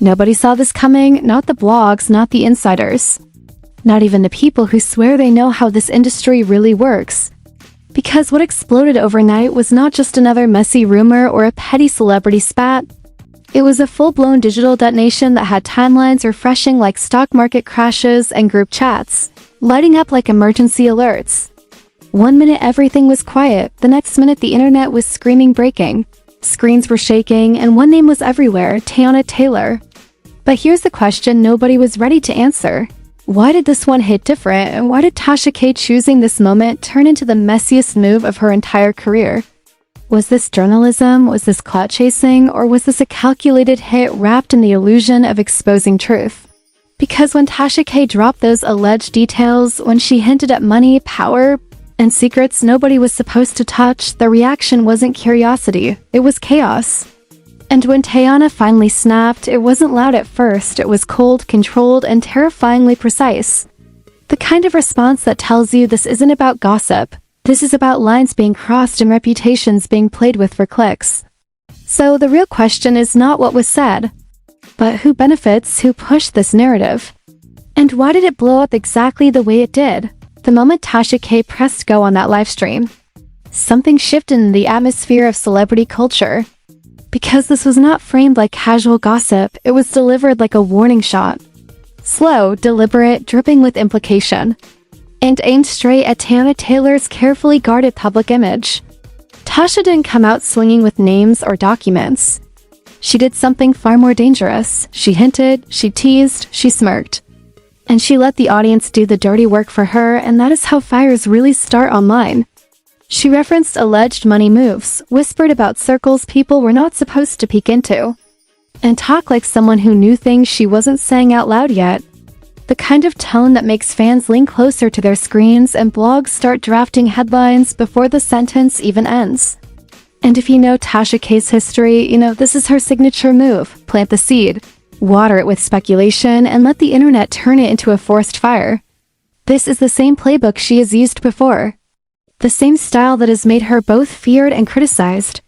Nobody saw this coming, not the blogs, not the insiders. Not even the people who swear they know how this industry really works. Because what exploded overnight was not just another messy rumor or a petty celebrity spat. It was a full-blown digital detonation that had timelines refreshing like stock market crashes and group chats, lighting up like emergency alerts. One minute everything was quiet, the next minute the internet was screaming breaking. Screens were shaking, and one name was everywhere, Teyana Taylor. But here's the question nobody was ready to answer. Why did this one hit different, and why did Tasha K choosing this moment turn into the messiest move of her entire career? Was this journalism, was this clout chasing, or was this a calculated hit wrapped in the illusion of exposing truth? Because when Tasha K dropped those alleged details, when she hinted at money, power, and secrets nobody was supposed to touch, the reaction wasn't curiosity, it was chaos. And when Teyana finally snapped, it wasn't loud at first, it was cold, controlled, and terrifyingly precise. The kind of response that tells you this isn't about gossip. This is about lines being crossed and reputations being played with for clicks. So the real question is not what was said, but who benefits, who pushed this narrative? And why did it blow up exactly the way it did? The moment Tasha K pressed go on that livestream, something shifted in the atmosphere of celebrity culture. Because this was not framed like casual gossip, it was delivered like a warning shot. Slow, deliberate, dripping with implication. And aimed straight at Teyana Taylor's carefully guarded public image. Tasha didn't come out swinging with names or documents. She did something far more dangerous. She hinted, she teased, she smirked. And she let the audience do the dirty work for her, and that is how fires really start online. She referenced alleged money moves, whispered about circles people were not supposed to peek into, and talked like someone who knew things she wasn't saying out loud yet. The kind of tone that makes fans lean closer to their screens and blogs start drafting headlines before the sentence even ends. And if you know Tasha K's history, you know this is her signature move. Plant the seed, water it with speculation, and let the internet turn it into a forest fire. This is the same playbook she has used before. The same style that has made her both feared and criticized.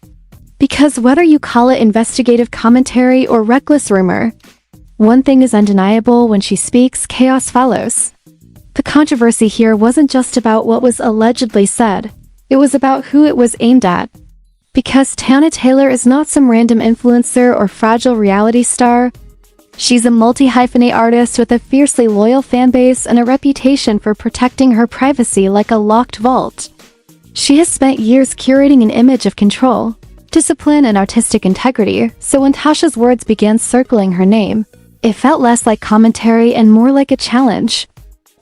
Because whether you call it investigative commentary or reckless rumor, one thing is undeniable: when she speaks, chaos follows. The controversy here wasn't just about what was allegedly said, it was about who it was aimed at. Because Teyana Taylor is not some random influencer or fragile reality star. She's a multi-hyphenate artist with a fiercely loyal fanbase and a reputation for protecting her privacy like a locked vault. She has spent years curating an image of control, discipline, and artistic integrity, so when Tasha's words began circling her name, it felt less like commentary and more like a challenge.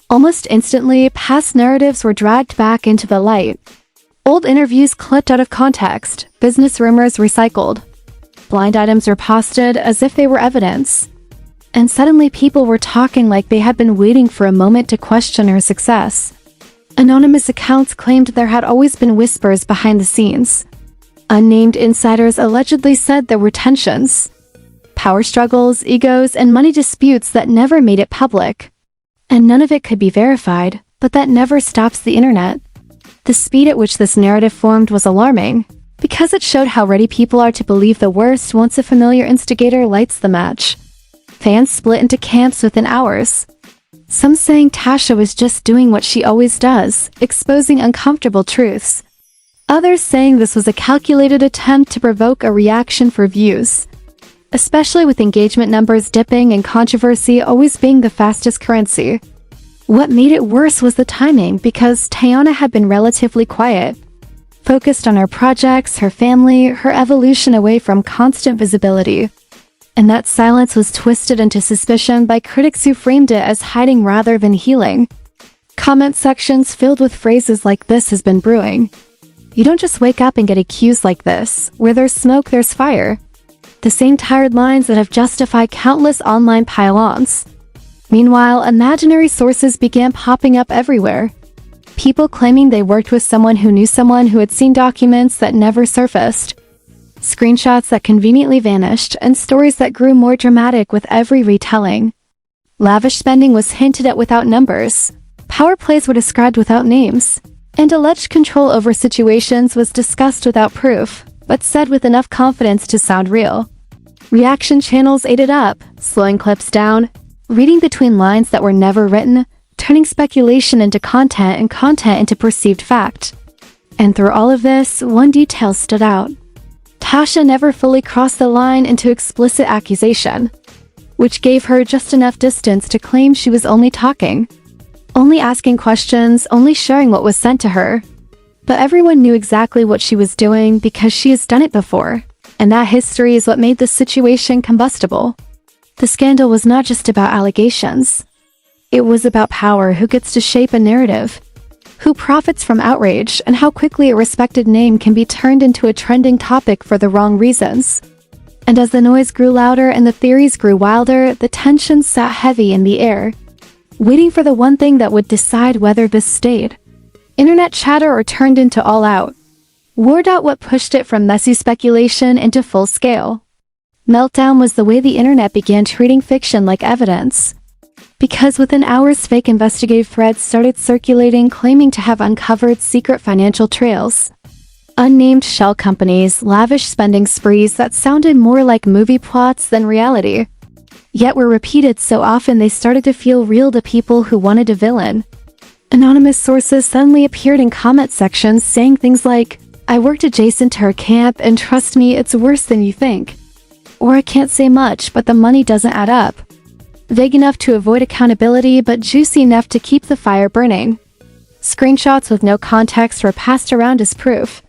Almost instantly, past narratives were dragged back into the light. Old interviews clipped out of context, business rumors recycled. Blind items were posted as if they were evidence. And suddenly people were talking like they had been waiting for a moment to question her success. Anonymous accounts claimed there had always been whispers behind the scenes. Unnamed insiders allegedly said there were tensions, power struggles, egos, and money disputes that never made it public. And none of it could be verified, but that never stops the internet. The speed at which this narrative formed was alarming, because it showed how ready people are to believe the worst once a familiar instigator lights the match. Fans split into camps within hours. Some saying Tasha was just doing what she always does, exposing uncomfortable truths. Others saying this was a calculated attempt to provoke a reaction for views. Especially with engagement numbers dipping and controversy always being the fastest currency. What made it worse was the timing, because Teyana had been relatively quiet, focused on her projects, her family, her evolution away from constant visibility. And that silence was twisted into suspicion by critics who framed it as hiding rather than healing. Comment sections filled with phrases like "this has been brewing." You don't just wake up and get accused like this. Where there's smoke, there's fire. The same tired lines that have justified countless online pile-ons. Meanwhile, imaginary sources began popping up everywhere. People claiming they worked with someone who had seen documents that never surfaced. Screenshots that conveniently vanished, and stories that grew more dramatic with every retelling. Lavish spending was hinted at without numbers. Power plays were described without names. And alleged control over situations was discussed without proof, but said with enough confidence to sound real. Reaction channels ate it up, slowing clips down, reading between lines that were never written, turning speculation into content and content into perceived fact. And through all of this, one detail stood out. Tasha never fully crossed the line into explicit accusation, which gave her just enough distance to claim she was only talking, only asking questions, only sharing what was sent to her. But everyone knew exactly what she was doing because she has done it before, and that history is what made this situation combustible. The scandal was not just about allegations. It was about power, who gets to shape a narrative, who profits from outrage, and how quickly a respected name can be turned into a trending topic for the wrong reasons. And as the noise grew louder and the theories grew wilder, the tension sat heavy in the air, waiting for the one thing that would decide whether this stayed. Internet chatter or turned into all-out. Word out what pushed it from messy speculation into full-scale meltdown was the way the internet began treating fiction like evidence. Because within hours, fake investigative threads started circulating claiming to have uncovered secret financial trails, unnamed shell companies, lavish spending sprees that sounded more like movie plots than reality, yet were repeated so often they started to feel real to people who wanted a villain. Anonymous sources suddenly appeared in comment sections saying things like, "I worked adjacent to her camp and trust me, it's worse than you think." Or, "I can't say much, but the money doesn't add up." Vague enough to avoid accountability, but juicy enough to keep the fire burning. Screenshots with no context were passed around as proof.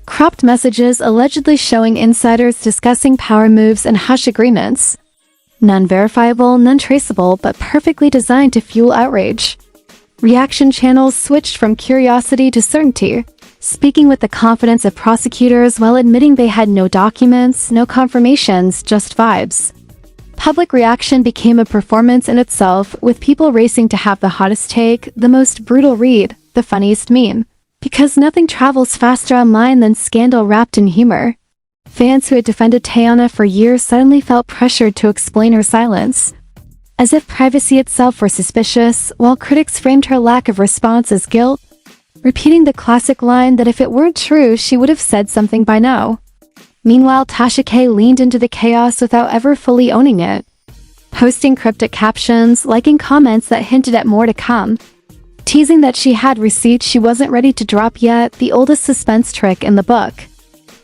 Cropped messages allegedly showing insiders discussing power moves and hush agreements. None verifiable, none traceable, but perfectly designed to fuel outrage. Reaction channels switched from curiosity to certainty, speaking with the confidence of prosecutors while admitting they had no documents, no confirmations, just vibes. Public reaction became a performance in itself, with people racing to have the hottest take, the most brutal read, the funniest meme. Because nothing travels faster online than scandal wrapped in humor. Fans who had defended Teyana for years suddenly felt pressured to explain her silence, as if privacy itself were suspicious, while critics framed her lack of response as guilt, repeating the classic line that if it weren't true, she would have said something by now. Meanwhile, Tasha K leaned into the chaos without ever fully owning it, posting cryptic captions, liking comments that hinted at more to come, teasing that she had receipts she wasn't ready to drop yet, the oldest suspense trick in the book.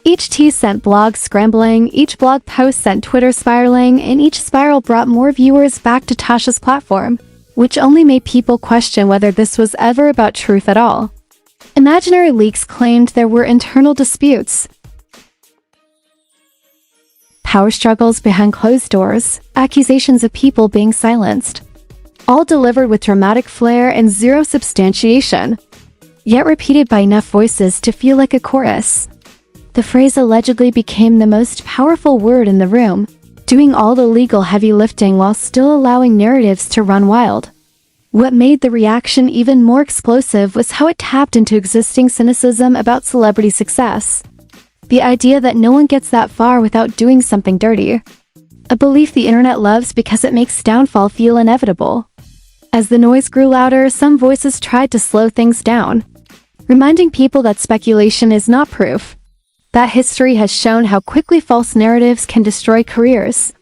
Each tease sent blogs scrambling, each blog post sent Twitter spiraling, and each spiral brought more viewers back to Tasha's platform, which only made people question whether this was ever about truth at all. Imaginary leaks claimed there were internal disputes, power struggles behind closed doors, accusations of people being silenced, all delivered with dramatic flair and zero substantiation, yet repeated by enough voices to feel like a chorus. The phrase allegedly became the most powerful word in the room, doing all the legal heavy lifting while still allowing narratives to run wild. What made the reaction even more explosive was how it tapped into existing cynicism about celebrity success. The idea that no one gets that far without doing something dirty. A belief the internet loves because it makes downfall feel inevitable. As the noise grew louder, some voices tried to slow things down, reminding people that speculation is not proof. That history has shown how quickly false narratives can destroy careers.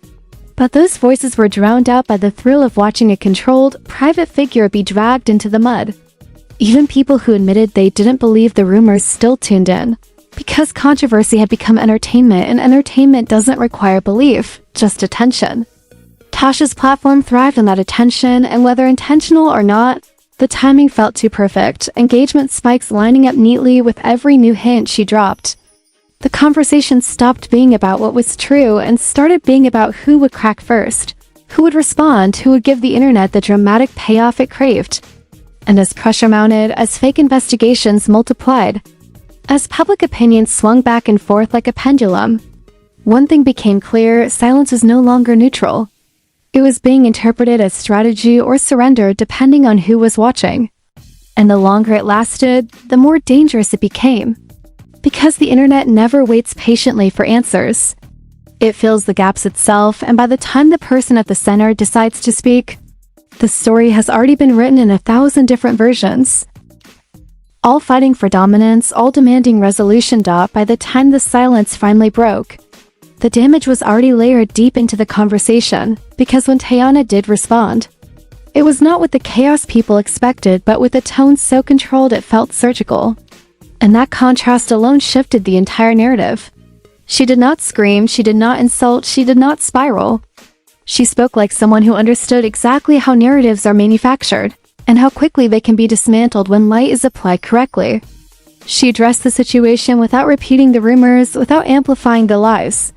But those voices were drowned out by the thrill of watching a controlled, private figure be dragged into the mud. Even people who admitted they didn't believe the rumors still tuned in, because controversy had become entertainment, and entertainment doesn't require belief, just attention. Tasha's platform thrived on that attention, and whether intentional or not, the timing felt too perfect, engagement spikes lining up neatly with every new hint she dropped. The conversation stopped being about what was true and started being about who would crack first, who would respond, who would give the internet the dramatic payoff it craved. And as pressure mounted, as fake investigations multiplied, as public opinion swung back and forth like a pendulum, one thing became clear: silence was no longer neutral. It was being interpreted as strategy or surrender depending on who was watching. And the longer it lasted, the more dangerous it became. Because the internet never waits patiently for answers. It fills the gaps itself, and by the time the person at the center decides to speak, the story has already been written in 1,000 different versions. All fighting for dominance, all demanding resolution. By the time the silence finally broke, the damage was already layered deep into the conversation, because when Teyana did respond, it was not with the chaos people expected but with a tone so controlled it felt surgical. And that contrast alone shifted the entire narrative. She did not scream, she did not insult, she did not spiral. She spoke like someone who understood exactly how narratives are manufactured, and how quickly they can be dismantled when light is applied correctly. She addressed the situation without repeating the rumors, without amplifying the lies,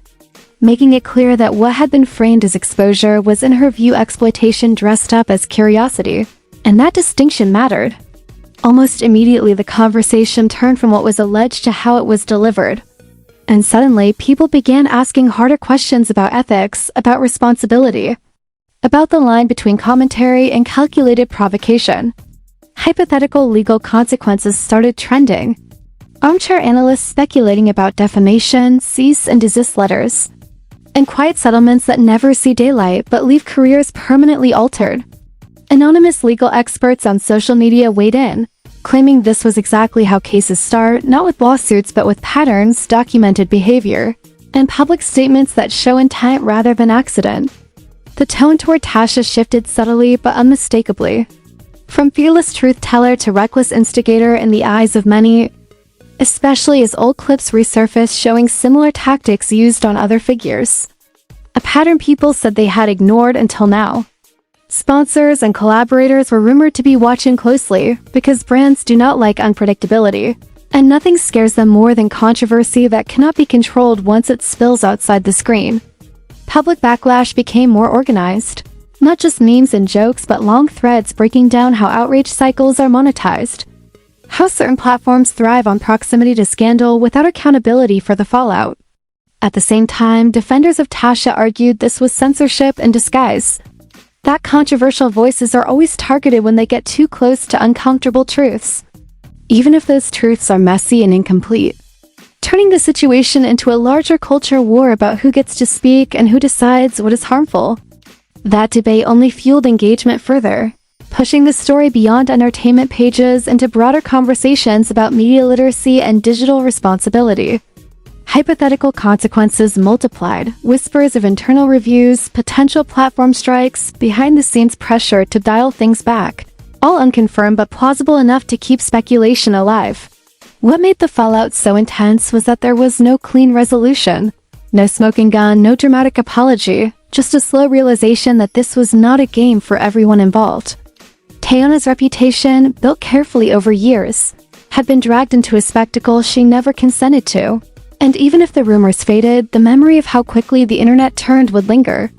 making it clear that what had been framed as exposure was in her view exploitation dressed up as curiosity. And that distinction mattered. Almost immediately the conversation turned from what was alleged to how it was delivered. And suddenly, people began asking harder questions about ethics, about responsibility, about the line between commentary and calculated provocation. Hypothetical legal consequences started trending. Armchair analysts speculating about defamation, cease and desist letters, and quiet settlements that never see daylight but leave careers permanently altered. Anonymous legal experts on social media weighed in, claiming this was exactly how cases start, not with lawsuits but with patterns, documented behavior, and public statements that show intent rather than accident. The tone toward Tasha shifted subtly but unmistakably. From fearless truth-teller to reckless instigator in the eyes of many, especially as old clips resurfaced showing similar tactics used on other figures. A pattern people said they had ignored until now. Sponsors and collaborators were rumored to be watching closely because brands do not like unpredictability, and nothing scares them more than controversy that cannot be controlled once it spills outside the screen. Public backlash became more organized. Not just memes and jokes but long threads breaking down how outrage cycles are monetized, how certain platforms thrive on proximity to scandal without accountability for the fallout. At the same time, defenders of Tasha argued this was censorship in disguise, that controversial voices are always targeted when they get too close to uncomfortable truths, even if those truths are messy and incomplete, turning the situation into a larger culture war about who gets to speak and who decides what is harmful. That debate only fueled engagement further, pushing the story beyond entertainment pages into broader conversations about media literacy and digital responsibility. Hypothetical consequences multiplied, whispers of internal reviews, potential platform strikes, behind-the-scenes pressure to dial things back, all unconfirmed but plausible enough to keep speculation alive. What made the fallout so intense was that there was no clean resolution. No smoking gun, no dramatic apology, just a slow realization that this was not a game for everyone involved. Teyana's reputation, built carefully over years, had been dragged into a spectacle she never consented to. And even if the rumors faded, the memory of how quickly the internet turned would linger.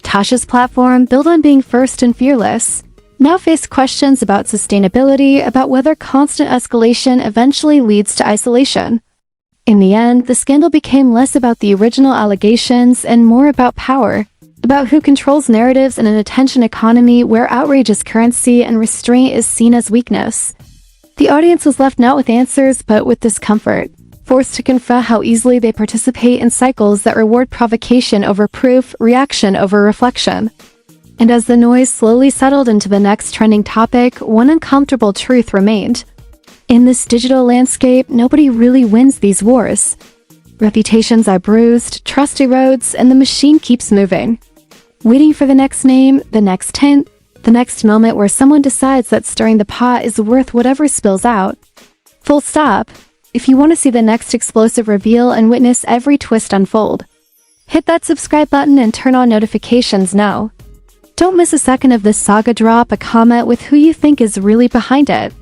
Tasha's platform, built on being first and fearless, now faced questions about sustainability, about whether constant escalation eventually leads to isolation. In the end, the scandal became less about the original allegations and more about power, about who controls narratives in an attention economy where outrage is currency and restraint is seen as weakness. The audience was left not with answers but with discomfort, forced to confront how easily they participate in cycles that reward provocation over proof, reaction over reflection. And as the noise slowly settled into the next trending topic, one uncomfortable truth remained. In this digital landscape, nobody really wins these wars. Reputations are bruised, trust erodes, and the machine keeps moving, waiting for the next name, the next hint, the next moment where someone decides that stirring the pot is worth whatever spills out. Full stop. If you want to see the next explosive reveal and witness every twist unfold, hit that subscribe button and turn on notifications now. Don't miss a second of this saga. Drop a comment with who you think is really behind it.